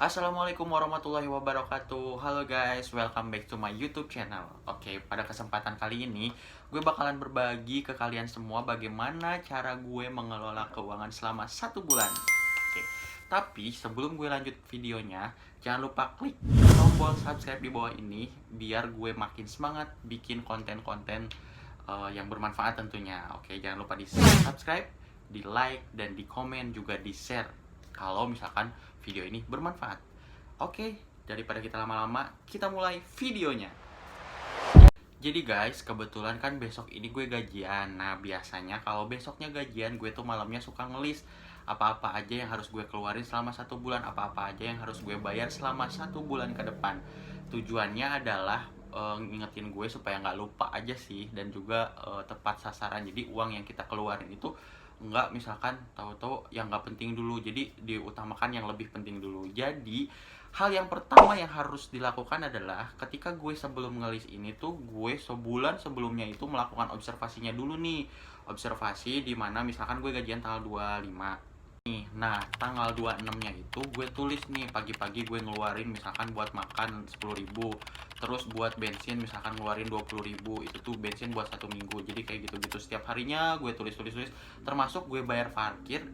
Assalamualaikum warahmatullahi wabarakatuh. Halo guys, welcome back to my YouTube channel. Oke, pada kesempatan kali ini gue bakalan berbagi ke kalian semua bagaimana cara gue mengelola keuangan selama 1 bulan. Oke, tapi sebelum gue lanjut videonya, jangan lupa klik tombol subscribe di bawah ini biar gue makin semangat bikin konten-konten yang bermanfaat tentunya. Oke, jangan lupa di subscribe, di like, dan di komen juga di share kalau misalkan video ini bermanfaat. Oke, daripada kita lama-lama, kita mulai videonya. Jadi guys, kebetulan kan besok ini gue gajian. Nah, biasanya kalau besoknya gajian, gue tuh malamnya suka ngelis apa-apa aja yang harus gue keluarin selama 1 bulan, apa-apa aja yang harus gue bayar selama 1 bulan ke depan. Tujuannya adalah ngingetin gue supaya nggak lupa aja sih, dan juga tepat sasaran. Jadi uang yang kita keluarin itu nggak misalkan tahu-tahu yang nggak penting dulu, jadi diutamakan yang lebih penting dulu. Jadi hal yang pertama yang harus dilakukan adalah ketika gue sebelum ngelis ini tuh, gue sebulan sebelumnya itu melakukan observasinya dulu nih. Observasi di mana misalkan gue gajian tanggal 25 nih. Nah, tanggal 26-nya itu gue tulis nih, pagi-pagi gue ngeluarin misalkan buat makan 10.000, terus buat bensin misalkan ngeluarin 20.000, itu tuh bensin buat 1 minggu. Jadi kayak gitu-gitu setiap harinya gue tulis, termasuk gue bayar parkir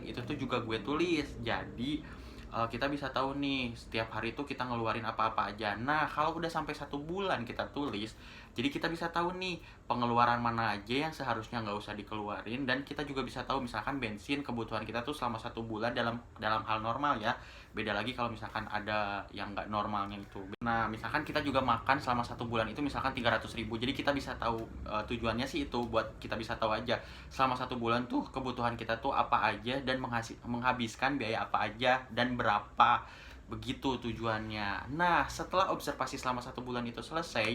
itu tuh juga gue tulis. Jadi kita bisa tahu nih setiap hari itu kita ngeluarin apa-apa aja. Nah, kalau udah sampai 1 bulan kita tulis, jadi kita bisa tahu nih pengeluaran mana aja yang seharusnya nggak usah dikeluarin, dan kita juga bisa tahu misalkan bensin kebutuhan kita tuh selama 1 bulan dalam hal normal ya. Beda lagi kalau misalkan ada yang nggak normalnya itu. Nah, misalkan kita juga makan selama 1 bulan itu misalkan 300.000. Jadi kita bisa tahu, tujuannya sih itu buat kita bisa tahu aja selama 1 bulan tuh kebutuhan kita tuh apa aja, dan menghabiskan biaya apa aja dan berapa. Begitu tujuannya. Nah, setelah observasi selama 1 bulan itu selesai,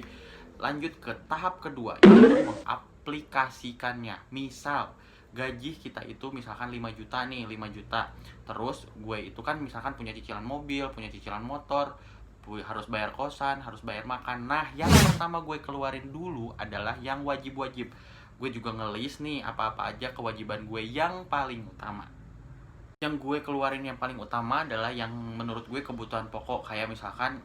lanjut ke tahap kedua, yaitu mengaplikasikannya. Misal gaji kita itu misalkan 5 juta nih, 5 juta. Terus gue itu kan misalkan punya cicilan mobil, punya cicilan motor, harus bayar kosan, harus bayar makan. Nah, yang pertama gue keluarin dulu adalah yang wajib-wajib. Gue juga ngelis nih apa-apa aja kewajiban gue yang paling utama. Yang gue keluarin yang paling utama adalah yang menurut gue kebutuhan pokok, kayak misalkan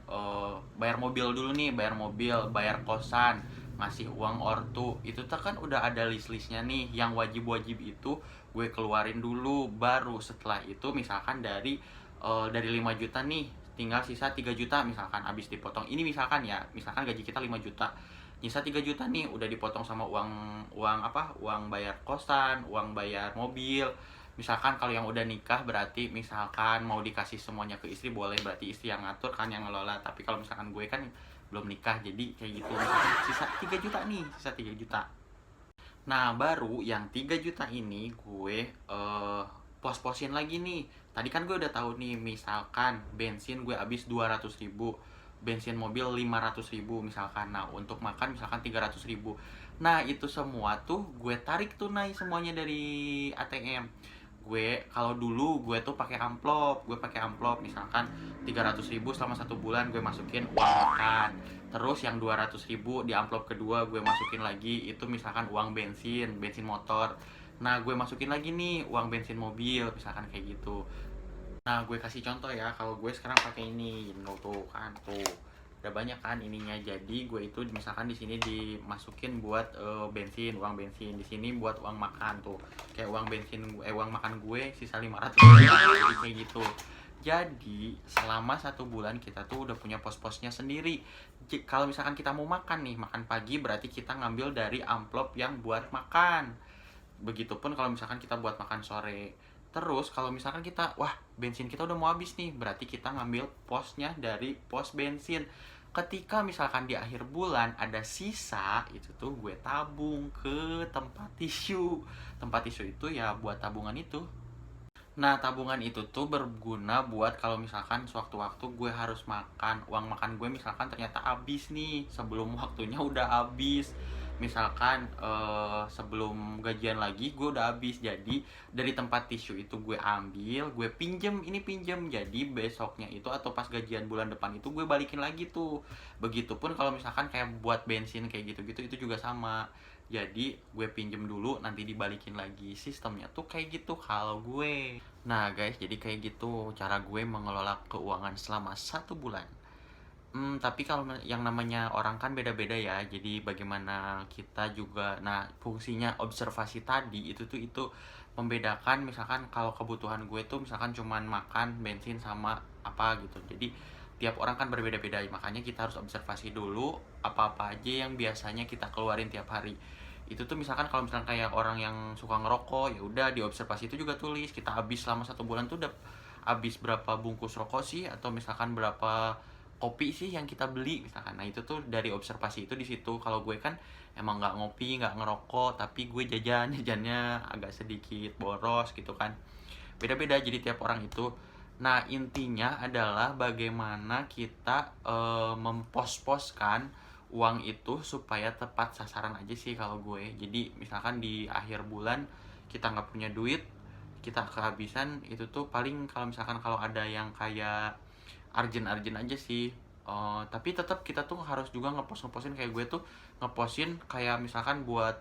bayar mobil dulu nih, bayar mobil, bayar kosan, ngasih uang ortu. Itu tuh kan udah ada list-listnya nih. Yang wajib-wajib itu gue keluarin dulu, baru setelah itu misalkan dari 5 juta nih tinggal sisa 3 juta misalkan, habis dipotong. Ini misalkan ya, misalkan gaji kita 5 juta, sisa 3 juta nih udah dipotong sama uang uang apa? Uang bayar kosan, uang bayar mobil. Misalkan kalau yang udah nikah, berarti misalkan mau dikasih semuanya ke istri boleh, berarti istri yang ngatur kan, yang ngelola. Tapi kalau misalkan gue kan belum nikah, jadi kayak gitu. Misalkan sisa 3 juta nih, sisa 3 juta. Nah, baru yang 3 juta ini gue pos-posin lagi nih. Tadi kan gue udah tahu nih, misalkan bensin gue habis 200.000, bensin mobil 500.000 misalkan. Nah, untuk makan misalkan 300.000. Nah, itu semua tuh gue tarik tunai semuanya dari ATM. Gue kalau dulu gue tuh pakai amplop misalkan 300.000 selama 1 bulan gue masukin uang makan. Terus yang 200.000 di amplop kedua gue masukin lagi, itu misalkan uang bensin motor. Nah, gue masukin lagi nih uang bensin mobil misalkan kayak gitu. Nah, gue kasih contoh ya, kalau gue sekarang pakai ini tuh kan, tuh udah banyak kan ininya. Jadi gue itu misalkan di sini dimasukin buat bensin, uang bensin, di sini buat uang makan tuh. Kayak uang makan gue sisa 500, jadi kayak gitu. Jadi selama 1 bulan kita tuh udah punya pos-posnya sendiri. Kalau misalkan kita mau makan nih, makan pagi, berarti kita ngambil dari amplop yang buat makan. Begitupun kalau misalkan kita buat makan sore. Terus kalau misalkan kita, wah bensin kita udah mau habis nih, berarti kita ngambil posnya dari pos bensin. Ketika misalkan di akhir bulan ada sisa, itu tuh gue tabung ke tempat tisu. Tempat tisu itu ya buat tabungan itu. Nah, tabungan itu tuh berguna buat kalau misalkan sewaktu-waktu gue harus makan, uang makan gue misalkan ternyata habis nih, sebelum waktunya udah habis. Misalkan sebelum gajian lagi gue udah habis, jadi dari tempat tisu itu gue ambil, gue pinjem. Jadi besoknya itu atau pas gajian bulan depan itu gue balikin lagi tuh. Begitupun kalau misalkan kayak buat bensin kayak gitu-gitu, itu juga sama. Jadi gue pinjem dulu nanti dibalikin lagi. Sistemnya tuh kayak gitu kalau gue. Nah guys, jadi kayak gitu cara gue mengelola keuangan selama 1 bulan. Tapi kalau yang namanya orang kan beda-beda ya. Jadi bagaimana kita juga, nah fungsinya observasi tadi itu membedakan. Misalkan kalau kebutuhan gue tuh misalkan cuman makan, bensin sama apa gitu. Jadi tiap orang kan berbeda-beda, makanya kita harus observasi dulu apa-apa aja yang biasanya kita keluarin tiap hari. Itu tuh misalkan kalau misalkan kayak orang yang suka ngerokok, ya udah di observasi itu juga tulis kita habis selama 1 bulan tuh udah habis berapa bungkus rokok sih, atau misalkan berapa kopi sih yang kita beli misalkan. Nah itu tuh dari observasi itu di situ. Kalau gue kan emang nggak ngopi nggak ngerokok, tapi gue jajannya agak sedikit boros gitu kan. Beda-beda jadi tiap orang itu. Nah intinya adalah bagaimana kita mempos-poskan uang itu supaya tepat sasaran aja sih kalau gue. Jadi misalkan di akhir bulan kita nggak punya duit, kita kehabisan, itu tuh paling kalau misalkan kalau ada yang kayak urgent aja sih. Tapi tetap kita tuh harus juga ngepostin kayak gue tuh ngepostin kayak misalkan buat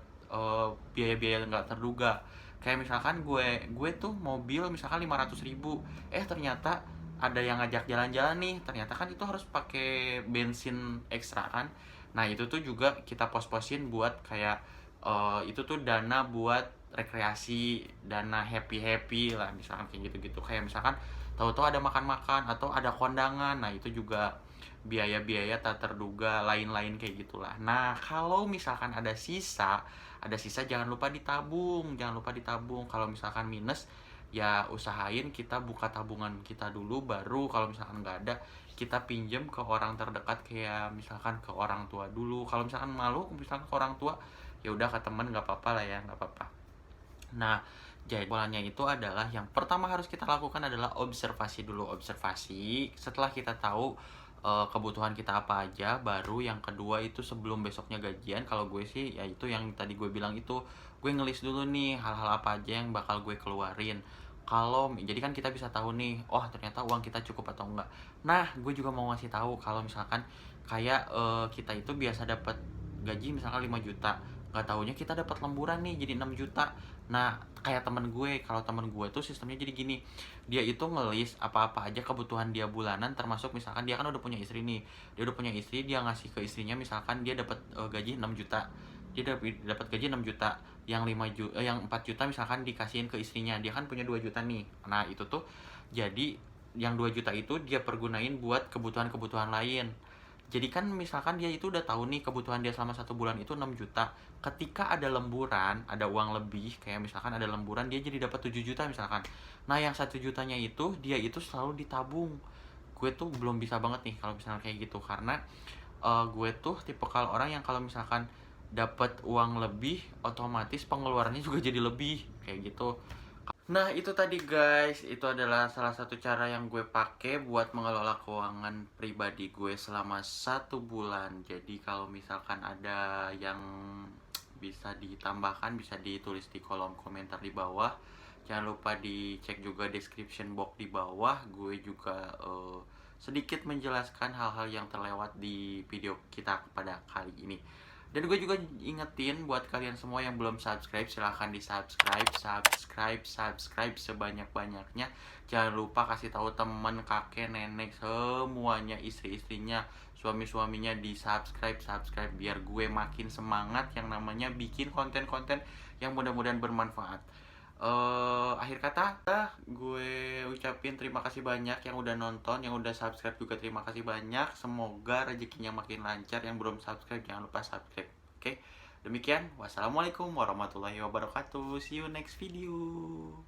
biaya-biaya nggak terduga. Kayak misalkan gue tuh mobil misalkan 500.000, ternyata ada yang ngajak jalan-jalan nih, ternyata kan itu harus pakai bensin ekstra kan. Nah itu tuh juga kita pos-posin buat kayak itu tuh dana buat rekreasi, dana happy lah misalkan kayak gitu-gitu. Kayak misalkan tahu-tahu ada makan-makan atau ada kondangan, nah itu juga biaya-biaya tak terduga lain-lain kayak gitulah. Nah kalau misalkan ada sisa jangan lupa ditabung. Kalau misalkan minus, ya usahain kita buka tabungan kita dulu, baru kalau misalkan nggak ada kita pinjem ke orang terdekat, kayak misalkan ke orang tua dulu. Kalau misalkan malu misalkan ke orang tua, ya udah ke temen, nggak apa-apa lah ya, nggak apa-apa. Nah, jadi polanya itu adalah yang pertama harus kita lakukan adalah observasi dulu. Observasi, setelah kita tahu kebutuhan kita apa aja, baru yang kedua itu sebelum besoknya gajian. Kalau gue sih ya itu yang tadi gue bilang itu, gue ngelis dulu nih hal-hal apa aja yang bakal gue keluarin. Kalau jadi kan kita bisa tahu nih, oh ternyata uang kita cukup atau enggak. Nah, gue juga mau ngasih tahu kalau misalkan kayak kita itu biasa dapat gaji misalkan 5 juta, nggak taunya kita dapat lemburan nih jadi 6 juta. Nah, kayak temen gue, kalau temen gue tuh sistemnya jadi gini, dia itu ngelis apa-apa aja kebutuhan dia bulanan, termasuk misalkan dia kan udah punya istri nih, dia udah punya istri, dia ngasih ke istrinya misalkan dia dapat gaji 6 juta, dia dapat gaji 6 juta, yang 4 juta misalkan dikasihin ke istrinya, dia kan punya 2 juta nih. Nah itu tuh jadi yang 2 juta itu dia pergunain buat kebutuhan-kebutuhan lain. Jadi kan misalkan dia itu udah tahu nih kebutuhan dia selama 1 bulan itu 6 juta. Ketika ada lemburan, ada uang lebih, kayak misalkan ada lemburan, dia jadi dapat 7 juta misalkan. Nah yang 1 jutanya itu, dia itu selalu ditabung. Gue tuh belum bisa banget nih kalau misalnya kayak gitu. Karena gue tuh tipe kalau orang yang kalau misalkan dapat uang lebih, otomatis pengeluarannya juga jadi lebih, kayak gitu. Nah itu tadi guys, itu adalah salah satu cara yang gue pakai buat mengelola keuangan pribadi gue selama 1 bulan. Jadi kalau misalkan ada yang bisa ditambahkan, bisa ditulis di kolom komentar di bawah. Jangan lupa dicek juga description box di bawah. Gue juga sedikit menjelaskan hal-hal yang terlewat di video kita pada kali ini. Dan gue juga ingetin buat kalian semua yang belum subscribe, silahkan di subscribe sebanyak-banyaknya. Jangan lupa kasih tahu teman, kakek, nenek, semuanya, istri-istrinya, suami-suaminya, di subscribe biar gue makin semangat yang namanya bikin konten-konten yang mudah-mudahan bermanfaat. Akhir kata, gue ucapin terima kasih banyak yang udah nonton, yang udah subscribe juga terima kasih banyak. Semoga rezekinya makin lancar. Yang belum subscribe jangan lupa subscribe. Oke, demikian. Wassalamualaikum warahmatullahi wabarakatuh. See you next video.